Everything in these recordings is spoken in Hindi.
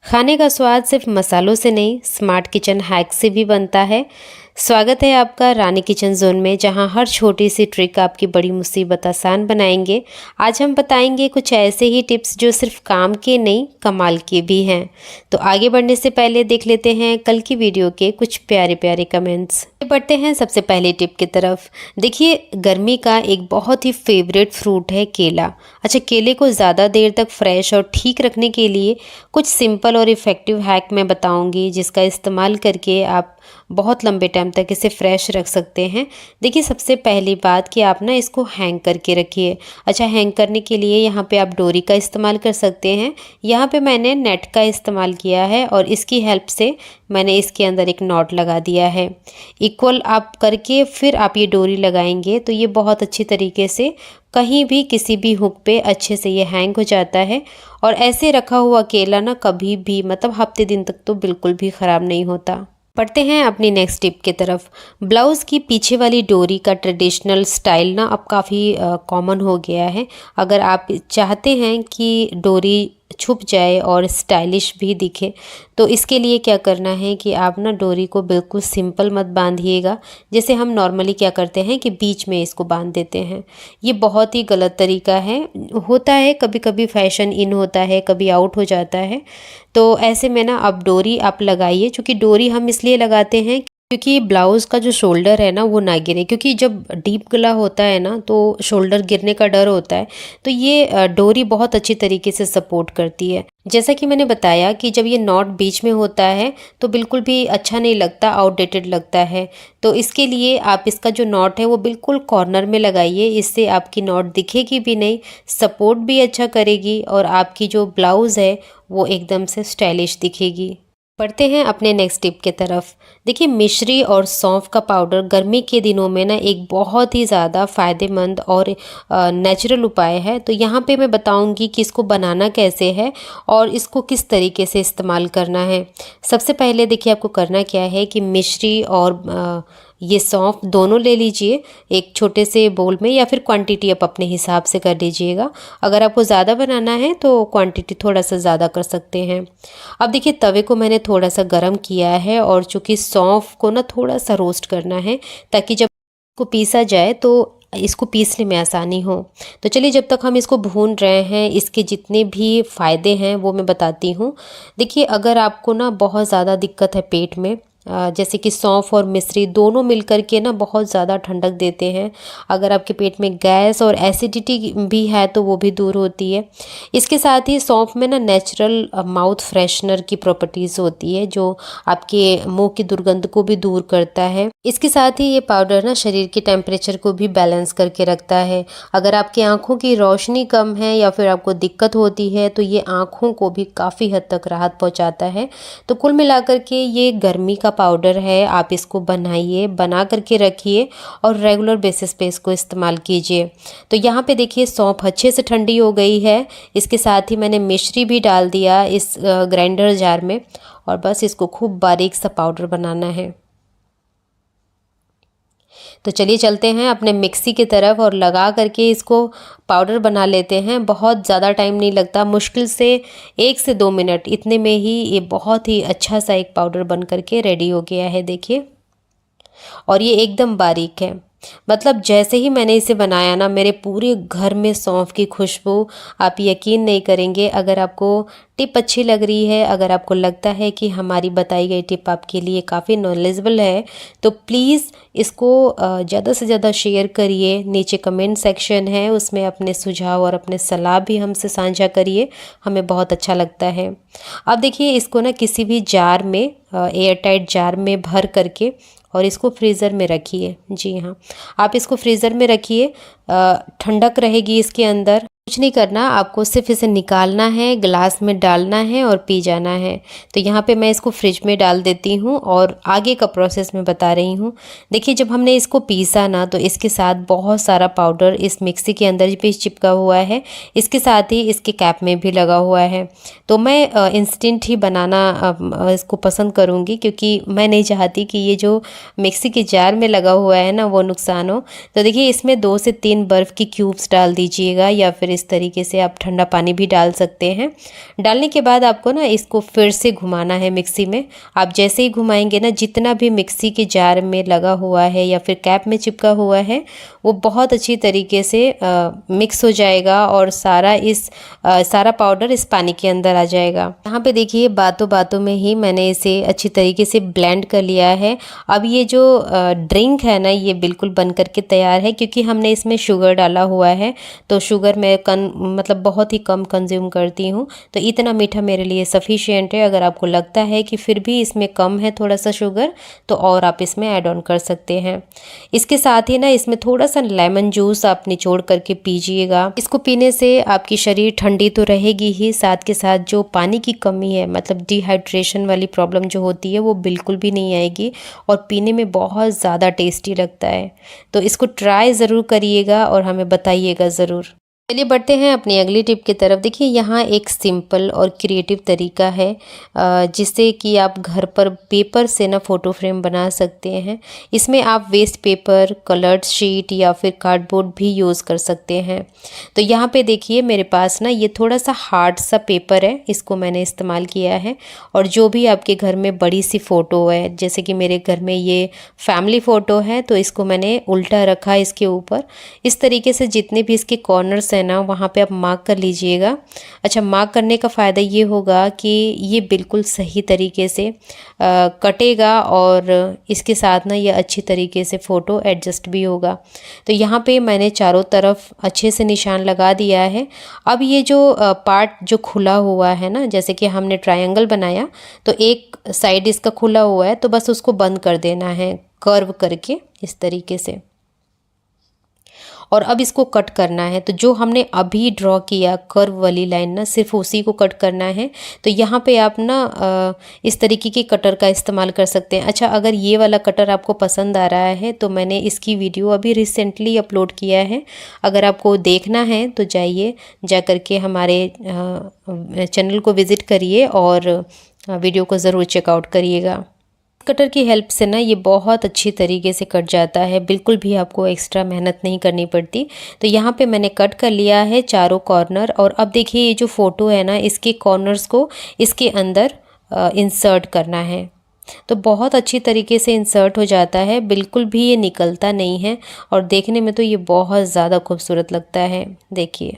खाने का स्वाद सिर्फ मसालों से नहीं, स्मार्ट किचन हैक से भी बनता है। स्वागत है आपका रानी किचन जोन में, जहां हर छोटी सी ट्रिक आपकी बड़ी मुसीबत आसान बनाएंगे। आज हम बताएंगे कुछ ऐसे ही टिप्स जो सिर्फ काम के नहीं, कमाल के भी हैं। तो आगे बढ़ने से पहले देख लेते हैं कल की वीडियो के कुछ प्यारे प्यारे कमेंट्स। बढ़ते हैं सबसे पहले टिप की तरफ। देखिए, गर्मी का एक बहुत ही फेवरेट फ्रूट है केला। अच्छा, केले को ज़्यादा देर तक फ्रेश और ठीक रखने के लिए कुछ सिंपल और इफ़ेक्टिव हैक मैं बताऊंगी, जिसका इस्तेमाल करके आप बहुत लंबे टाइम तक इसे फ्रेश रख सकते हैं। देखिए, सबसे पहली बात कि आप ना इसको हैंग करके रखिए। अच्छा, हैंग करने के लिए यहाँ पे आप डोरी का इस्तेमाल कर सकते हैं। यहाँ पे मैंने नेट का इस्तेमाल किया है और इसकी हेल्प से मैंने इसके अंदर एक नॉट लगा दिया है। इक्वल आप करके फिर आप ये डोरी लगाएंगे तो ये बहुत अच्छी तरीके से कहीं भी किसी भी हुक पे अच्छे से ये हैंग हो जाता है। और ऐसे रखा हुआ केला ना कभी भी मतलब हफ्ते दिन तक तो बिल्कुल भी ख़राब नहीं होता। पढ़ते हैं अपनी नेक्स्ट टिप की तरफ। ब्लाउज़ की पीछे वाली डोरी का ट्रेडिशनल स्टाइल ना अब काफ़ी कॉमन हो गया है। अगर आप चाहते हैं कि डोरी छुप जाए और स्टाइलिश भी दिखे, तो इसके लिए क्या करना है कि आप ना डोरी को बिल्कुल सिंपल मत बांधिएगा। जैसे हम नॉर्मली क्या करते हैं कि बीच में इसको बांध देते हैं। ये बहुत ही गलत तरीका है। होता है कभी कभी फैशन इन होता है, कभी आउट हो जाता है। तो ऐसे में ना आप डोरी आप लगाइए। चूँकि डोरी हम इसलिए लगाते हैं क्योंकि ब्लाउज़ का जो शोल्डर है ना वो ना गिरे, क्योंकि जब डीप गला होता है ना तो शोल्डर गिरने का डर होता है। तो ये डोरी बहुत अच्छी तरीके से सपोर्ट करती है। जैसा कि मैंने बताया कि जब ये नॉट बीच में होता है तो बिल्कुल भी अच्छा नहीं लगता, आउटडेटेड लगता है। तो इसके लिए आप इसका जो नॉट है वो बिल्कुल कॉर्नर में लगाइए। इससे आपकी नॉट दिखेगी भी नहीं, सपोर्ट भी अच्छा करेगी और आपकी जो ब्लाउज़ है वो एकदम से स्टाइलिश दिखेगी। बढ़ते हैं अपने नेक्स्ट टिप की तरफ। देखिए, मिश्री और सौंफ का पाउडर गर्मी के दिनों में ना एक बहुत ही ज़्यादा फ़ायदेमंद और नेचुरल उपाय है। तो यहाँ पे मैं बताऊँगी कि इसको बनाना कैसे है और इसको किस तरीके से इस्तेमाल करना है। सबसे पहले देखिए, आपको करना क्या है कि मिश्री और ये सौंफ दोनों ले लीजिए एक छोटे से बोल में, या फिर क्वांटिटी आप अपने हिसाब से कर लीजिएगा। अगर आपको ज़्यादा बनाना है तो क्वांटिटी थोड़ा सा ज़्यादा कर सकते हैं। अब देखिए, तवे को मैंने थोड़ा सा गर्म किया है और चूँकि सौंफ को ना थोड़ा सा रोस्ट करना है ताकि जब इसको पीसा जाए तो इसको पीसने में आसानी हो। तो चलिए, जब तक हम इसको भून रहे हैं इसके जितने भी फ़ायदे हैं वो मैं बताती हूँ। देखिए, अगर आपको ना बहुत ज़्यादा दिक्कत है पेट में, जैसे कि सौंफ और मिश्री दोनों मिलकर के ना बहुत ज़्यादा ठंडक देते हैं। अगर आपके पेट में गैस और एसिडिटी भी है तो वो भी दूर होती है। इसके साथ ही सौंफ में ना नेचुरल माउथ फ्रेशनर की प्रॉपर्टीज़ होती है जो आपके मुंह की दुर्गंध को भी दूर करता है। इसके साथ ही ये पाउडर ना शरीर के टेम्परेचर को भी बैलेंस करके रखता है। अगर आपकी आँखों की रोशनी कम है या फिर आपको दिक्कत होती है तो ये आँखों को भी काफ़ी हद तक राहत पहुँचाता है। तो कुल मिलाकर के ये गर्मी का पाउडर है। आप इसको बनाइए, बना करके रखिए और रेगुलर बेसिस पे इसको इस्तेमाल कीजिए। तो यहाँ पे देखिए, सौंफ अच्छे से ठंडी हो गई है। इसके साथ ही मैंने मिश्री भी डाल दिया इस ग्राइंडर जार में और बस इसको खूब बारीक सा पाउडर बनाना है। तो चलिए चलते हैं अपने मिक्सी की तरफ और लगा करके इसको पाउडर बना लेते हैं। बहुत ज़्यादा टाइम नहीं लगता, मुश्किल से 1 से 2 मिनट, इतने में ही ये बहुत ही अच्छा सा एक पाउडर बन करके रेडी हो गया है। देखिए, और ये एकदम बारीक है। मतलब जैसे ही मैंने इसे बनाया ना, मेरे पूरे घर में सौंफ की खुशबू, आप यकीन नहीं करेंगे। अगर आपको टिप अच्छी लग रही है, अगर आपको लगता है कि हमारी बताई गई टिप आपके लिए काफ़ी नॉलेजेबल है, तो प्लीज़ इसको ज़्यादा से ज़्यादा शेयर करिए। नीचे कमेंट सेक्शन है, उसमें अपने सुझाव और अपने सलाह भी हमसे साझा करिए, हमें बहुत अच्छा लगता है। अब देखिए, इसको ना किसी भी जार में, एयर टाइट जार में भर करके और इसको फ्रीज़र में रखिए। जी हाँ, आप इसको फ्रीज़र में रखिए, ठंडक रहेगी इसके अंदर। कुछ नहीं करना, आपको सिर्फ इसे निकालना है, ग्लास में डालना है और पी जाना है। तो यहाँ पे मैं इसको फ्रिज में डाल देती हूँ और आगे का प्रोसेस मैं बता रही हूँ। देखिए, जब हमने इसको पीसा ना तो इसके साथ बहुत सारा पाउडर इस मिक्सी के अंदर भी चिपका हुआ है, इसके साथ ही इसके कैप में भी लगा हुआ है। तो मैं इंस्टेंट ही बनाना इसको पसंद करूँगी, क्योंकि मैं नहीं चाहती कि ये जो मिक्सी के जार में लगा हुआ है ना वो नुकसान हो। तो देखिए, इसमें 2 से 3 बर्फ़ की क्यूब्स डाल दीजिएगा या फिर इस तरीके से आप ठंडा पानी भी डाल सकते हैं। डालने के बाद आपको ना इसको फिर से घुमाना है मिक्सी में। आप जैसे ही घुमाएंगे ना, जितना भी मिक्सी के जार में लगा हुआ है या फिर कैप में चिपका हुआ है वो बहुत अच्छी तरीके से मिक्स हो जाएगा और सारा पाउडर इस पानी के अंदर आ जाएगा। यहाँ पे देखिए बातों बातों में ही मैंने इसे अच्छी तरीके से ब्लेंड कर लिया है। अब ये जो ड्रिंक है ना, ये बिल्कुल बन करके तैयार है, क्योंकि हमने इसमें शुगर डाला हुआ है। तो शुगर मैं मतलब बहुत ही कम कंज्यूम करती हूँ, तो इतना मीठा मेरे लिए सफिशिएंट है। अगर आपको लगता है कि फिर भी इसमें कम है थोड़ा सा शुगर, तो और आप इसमें ऐड ऑन कर सकते हैं। इसके साथ ही ना इसमें थोड़ा सा लेमन जूस आप निचोड़ करके पीजिएगा। इसको पीने से आपकी शरीर ठंडी तो रहेगी ही, साथ के साथ जो पानी की कमी है, मतलब डिहाइड्रेशन वाली प्रॉब्लम जो होती है, वो बिल्कुल भी नहीं आएगी और पीने में बहुत ज़्यादा टेस्टी लगता है। तो इसको ट्राई ज़रूर करिएगा और हमें बताइएगा ज़रूर। चलिए बढ़ते हैं अपनी अगली टिप की तरफ। देखिए यहाँ एक सिंपल और क्रिएटिव तरीका है जिससे कि आप घर पर पेपर से ना फ़ोटो फ्रेम बना सकते हैं। इसमें आप वेस्ट पेपर, कलर्ड शीट या फिर कार्डबोर्ड भी यूज़ कर सकते हैं। तो यहाँ पे देखिए मेरे पास ना ये थोड़ा सा हार्ड सा पेपर है, इसको मैंने इस्तेमाल किया है। और जो भी आपके घर में बड़ी सी फ़ोटो है, जैसे कि मेरे घर में ये फैमिली फ़ोटो है, तो इसको मैंने उल्टा रखा इसके ऊपर। इस तरीके से जितने भी इसके कॉर्नर्स है ना, वहाँ पे आप मार्क कर लीजिएगा। अच्छा, मार्क करने का फ़ायदा ये होगा कि ये बिल्कुल सही तरीके से कटेगा और इसके साथ ना ये अच्छी तरीके से फ़ोटो एडजस्ट भी होगा। तो यहाँ पे मैंने चारों तरफ अच्छे से निशान लगा दिया है। अब ये जो पार्ट जो खुला हुआ है ना, जैसे कि हमने ट्रायंगल बनाया, तो एक साइड इसका खुला हुआ है, तो बस उसको बंद कर देना है कर्व करके इस तरीके से। और अब इसको कट करना है। तो जो हमने अभी ड्रॉ किया कर्व वाली लाइन ना, सिर्फ उसी को कट करना है। तो यहाँ पे आप ना इस तरीके के कटर का इस्तेमाल कर सकते हैं। अच्छा, अगर ये वाला कटर आपको पसंद आ रहा है तो मैंने इसकी वीडियो अभी रिसेंटली अपलोड किया है। अगर आपको देखना है तो जाइए, जा करके हमारे चैनल को विज़िट करिए और वीडियो को ज़रूर चेकआउट करिएगा। कटर की हेल्प से ना ये बहुत अच्छी तरीके से कट जाता है, बिल्कुल भी आपको एक्स्ट्रा मेहनत नहीं करनी पड़ती। तो यहाँ पे मैंने कट कर लिया है चारों कॉर्नर। और अब देखिए ये जो फ़ोटो है ना, इसके कॉर्नर्स को इसके अंदर इंसर्ट करना है। तो बहुत अच्छी तरीके से इंसर्ट हो जाता है, बिल्कुल भी ये निकलता नहीं है और देखने में तो ये बहुत ज़्यादा खूबसूरत लगता है। देखिए,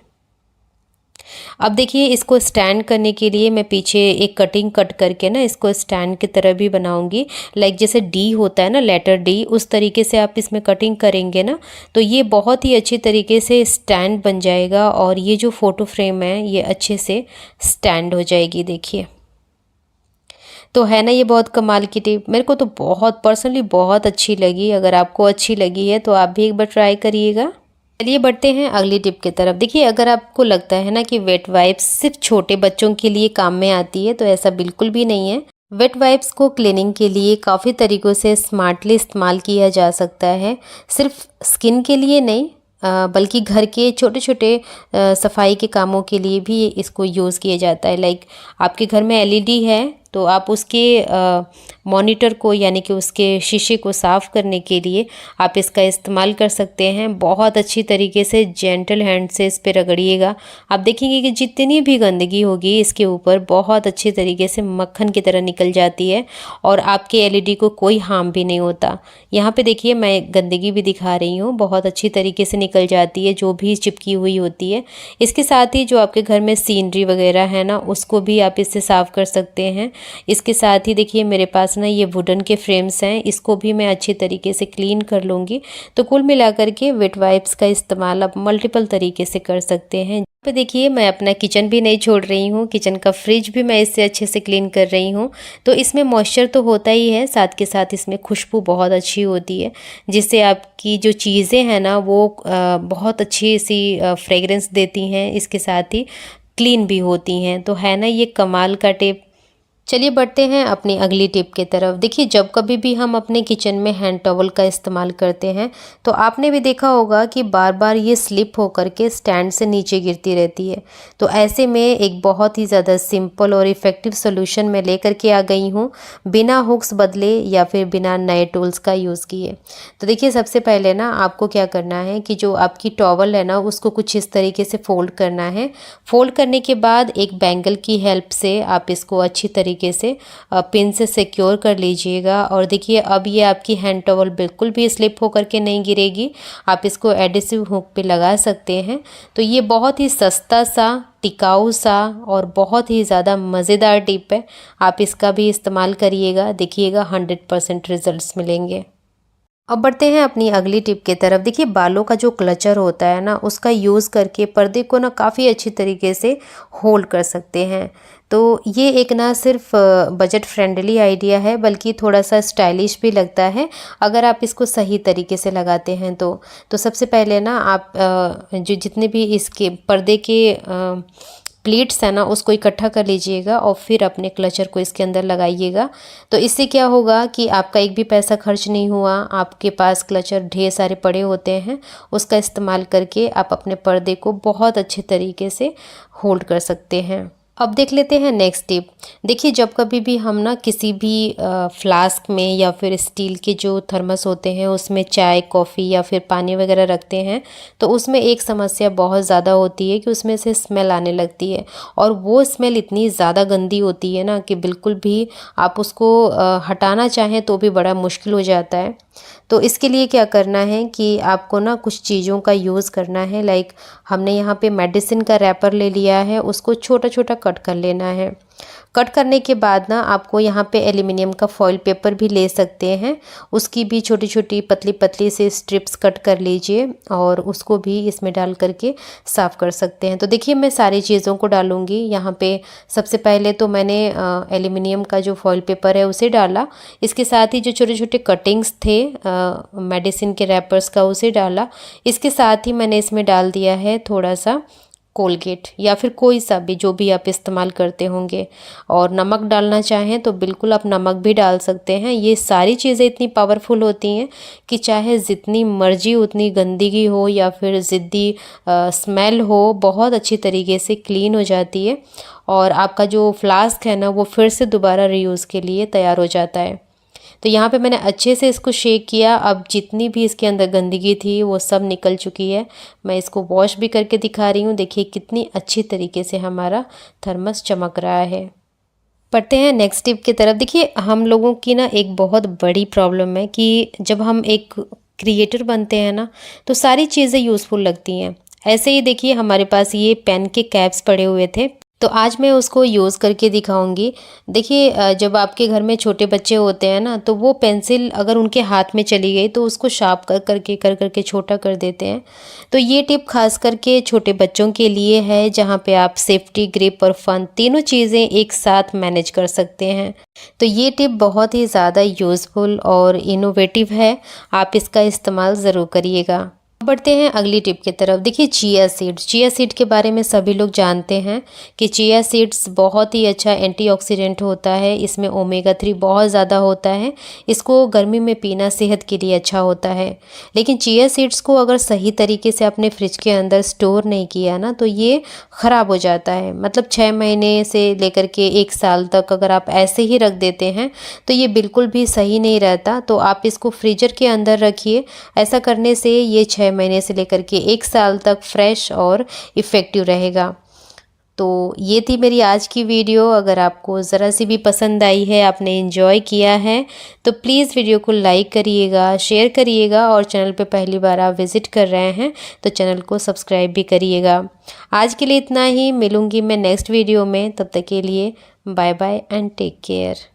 अब देखिए इसको स्टैंड करने के लिए मैं पीछे एक कटिंग कट करके ना इसको स्टैंड की तरह भी बनाऊंगी। लाइक जैसे डी होता है ना, लेटर डी, उस तरीके से आप इसमें कटिंग करेंगे ना, तो ये बहुत ही अच्छी तरीके से स्टैंड बन जाएगा और ये जो फ़ोटो फ्रेम है ये अच्छे से स्टैंड हो जाएगी। देखिए, तो है ना ये बहुत कमाल की टिप। मेरे को तो बहुत पर्सनली बहुत अच्छी लगी। अगर आपको अच्छी लगी है तो आप भी एक बार ट्राई करिएगा। चलिए बढ़ते हैं अगली टिप की तरफ। देखिए, अगर आपको लगता है ना कि वेट वाइप्स सिर्फ छोटे बच्चों के लिए काम में आती है, तो ऐसा बिल्कुल भी नहीं है। वेट वाइप्स को क्लीनिंग के लिए काफ़ी तरीक़ों से स्मार्टली इस्तेमाल किया जा सकता है। सिर्फ स्किन के लिए नहीं, बल्कि घर के छोटे छोटे सफाई के कामों के लिए भी इसको यूज़ किया जाता है। लाइक आपके घर में एलईडी है तो आप उसके मॉनिटर को, यानी कि उसके शीशे को साफ़ करने के लिए आप इसका इस्तेमाल कर सकते हैं। बहुत अच्छी तरीके से जेंटल हैंड से इस पे रगड़िएगा। आप देखेंगे कि जितनी भी गंदगी होगी इसके ऊपर बहुत अच्छी तरीके से मक्खन की तरह निकल जाती है और आपके एलईडी को कोई हार्म भी नहीं होता। यहाँ पे देखिए मैं गंदगी भी दिखा रही हूँ, बहुत अच्छी तरीके से निकल जाती है जो भी चिपकी हुई होती है। इसके साथ ही जो आपके घर में सीनरी वगैरह है ना, उसको भी आप इससे साफ़ कर सकते हैं। इसके साथ ही देखिए मेरे पास ना ये वुडन के फ्रेम्स हैं, इसको भी मैं अच्छी तरीके से क्लीन कर लूँगी। तो कुल मिलाकर के वेट वाइप्स का इस्तेमाल आप मल्टीपल तरीके से कर सकते हैं। पे देखिए मैं अपना किचन भी नहीं छोड़ रही हूँ, किचन का फ्रिज भी मैं इससे अच्छे से क्लीन कर रही हूँ। तो इसमें मॉइस्चर तो होता ही है, साथ के साथ इसमें खुशबू बहुत अच्छी होती है, जिससे आपकी जो चीज़ें हैं ना वो बहुत अच्छी सी फ्रेगरेंस देती हैं। इसके साथ ही क्लीन भी होती हैं। तो है ना ये कमाल का टिप। चलिए बढ़ते हैं अपनी अगली टिप की तरफ। देखिए जब कभी भी हम अपने किचन में हैंड टॉवल का इस्तेमाल करते हैं तो आपने भी देखा होगा कि बार बार ये स्लिप होकर के स्टैंड से नीचे गिरती रहती है। तो ऐसे में एक बहुत ही ज़्यादा सिंपल और इफ़ेक्टिव सोल्यूशन मैं लेकर के आ गई हूँ, बिना हुक्स बदले या फिर बिना नए टूल्स का यूज़ किए। तो देखिए सबसे पहले ना आपको क्या करना है कि जो आपकी टॉवल है ना उसको कुछ इस तरीके से फ़ोल्ड करना है। फ़ोल्ड करने के बाद एक बैंगल की हेल्प से आप इसको अच्छी तरीके से पिन से सिक्योर कर लीजिएगा। और देखिए अब ये आपकी हैंड टॉवल बिल्कुल भी स्लिप होकर के नहीं गिरेगी। आप इसको एडिसिव हुक पे लगा सकते हैं। तो ये बहुत ही सस्ता सा, टिकाऊ सा और बहुत ही ज़्यादा मज़ेदार टिप है। आप इसका भी इस्तेमाल करिएगा, देखिएगा 100% रिजल्ट्स मिलेंगे। अब बढ़ते हैं अपनी अगली टिप की तरफ। देखिए बालों का जो क्लचर होता है ना उसका यूज़ करके पर्दे को ना काफ़ी अच्छी तरीके से होल्ड कर सकते हैं। तो ये एक ना सिर्फ बजट फ्रेंडली आइडिया है बल्कि थोड़ा सा स्टाइलिश भी लगता है अगर आप इसको सही तरीके से लगाते हैं तो सबसे पहले ना आप जो जितने भी इसके पर्दे के प्लीट्स है ना उसको इकट्ठा कर लीजिएगा और फिर अपने क्लचर को इसके अंदर लगाइएगा। तो इससे क्या होगा कि आपका एक भी पैसा खर्च नहीं हुआ, आपके पास क्लचर ढेर सारे पड़े होते हैं, उसका इस्तेमाल करके आप अपने पर्दे को बहुत अच्छे तरीके से होल्ड कर सकते हैं। अब देख लेते हैं नेक्स्ट टिप। देखिए जब कभी भी हम ना किसी भी फ्लास्क में या फिर स्टील के जो थर्मस होते हैं उसमें चाय, कॉफ़ी या फिर पानी वगैरह रखते हैं तो उसमें एक समस्या बहुत ज़्यादा होती है कि उसमें से स्मेल आने लगती है। और वो स्मेल इतनी ज़्यादा गंदी होती है ना कि बिल्कुल भी आप उसको हटाना चाहें तो भी बड़ा मुश्किल हो जाता है। तो इसके लिए क्या करना है कि आपको ना कुछ चीज़ों का यूज़ करना है। लाइक हमने यहाँ पे मेडिसिन का रैपर ले लिया है, उसको छोटा छोटा कट कर लेना है। कट करने के बाद ना आपको यहाँ पे एल्युमिनियम का फॉइल पेपर भी ले सकते हैं, उसकी भी छोटी छोटी पतली पतली से स्ट्रिप्स कट कर लीजिए और उसको भी इसमें डाल करके साफ़ कर सकते हैं। तो देखिए मैं सारी चीज़ों को डालूँगी यहाँ पे। सबसे पहले तो मैंने एल्युमिनियम का जो फॉइल पेपर है उसे डाला, इसके साथ ही जो छोटे छोटे कटिंग्स थे मेडिसिन के रैपर्स का उसे डाला। इसके साथ ही मैंने इसमें डाल दिया है थोड़ा सा कोलगेट या फिर कोई सा भी जो भी आप इस्तेमाल करते होंगे। और नमक डालना चाहें तो बिल्कुल आप नमक भी डाल सकते हैं। ये सारी चीज़ें इतनी पावरफुल होती हैं कि चाहे जितनी मर्जी उतनी गंदगी हो या फिर ज़िद्दी स्मेल हो, बहुत अच्छी तरीके से क्लीन हो जाती है और आपका जो फ्लास्क है ना वो फिर से दोबारा रीयूज़ के लिए तैयार हो जाता है। तो यहाँ पे मैंने अच्छे से इसको शेक किया। अब जितनी भी इसके अंदर गंदगी थी वो सब निकल चुकी है। मैं इसको वॉश भी करके दिखा रही हूँ। देखिए कितनी अच्छी तरीके से हमारा थर्मस चमक रहा है। पढ़ते हैं नेक्स्ट टिप की तरफ। देखिए हम लोगों की ना एक बहुत बड़ी प्रॉब्लम है कि जब हम एक क्रिएटर बनते हैं ना तो सारी चीज़ें यूज़फुल लगती हैं। ऐसे ही देखिए हमारे पास ये पेन के कैप्स पड़े हुए थे तो आज मैं उसको यूज़ करके दिखाऊंगी। देखिए जब आपके घर में छोटे बच्चे होते हैं ना तो वो पेंसिल अगर उनके हाथ में चली गई तो उसको शार्प कर करके छोटा कर देते हैं। तो ये टिप खास करके छोटे बच्चों के लिए है जहाँ पे आप सेफ्टी, ग्रिप और फन तीनों चीज़ें एक साथ मैनेज कर सकते हैं। तो ये टिप बहुत ही ज़्यादा यूज़फुल और इनोवेटिव है, आप इसका इस्तेमाल ज़रूर करिएगा। बढ़ते हैं अगली टिप की तरफ। देखिए चिया सीड के बारे में सभी लोग जानते हैं कि चिया सीड्स बहुत ही अच्छा एंटीऑक्सीडेंट होता है। इसमें ओमेगा 3 बहुत ज़्यादा होता है। इसको गर्मी में पीना सेहत के लिए अच्छा होता है। लेकिन चिया सीड्स को अगर सही तरीके से अपने फ्रिज के अंदर स्टोर नहीं किया ना तो ये ख़राब हो जाता है। मतलब 6 महीने से लेकर के 1 साल तक अगर आप ऐसे ही रख देते हैं तो ये बिल्कुल भी सही नहीं रहता। तो आप इसको फ्रीजर के अंदर रखिए। ऐसा करने से ये 6 महीने से लेकर के 1 साल तक फ्रेश और इफ़ेक्टिव रहेगा। तो ये थी मेरी आज की वीडियो। अगर आपको ज़रा सी भी पसंद आई है, आपने एंजॉय किया है तो प्लीज़ वीडियो को लाइक करिएगा, शेयर करिएगा और चैनल पे पहली बार आप विज़िट कर रहे हैं तो चैनल को सब्सक्राइब भी करिएगा। आज के लिए इतना ही, मिलूँगी मैं नेक्स्ट वीडियो में। तब तक के लिए bye bye and take care.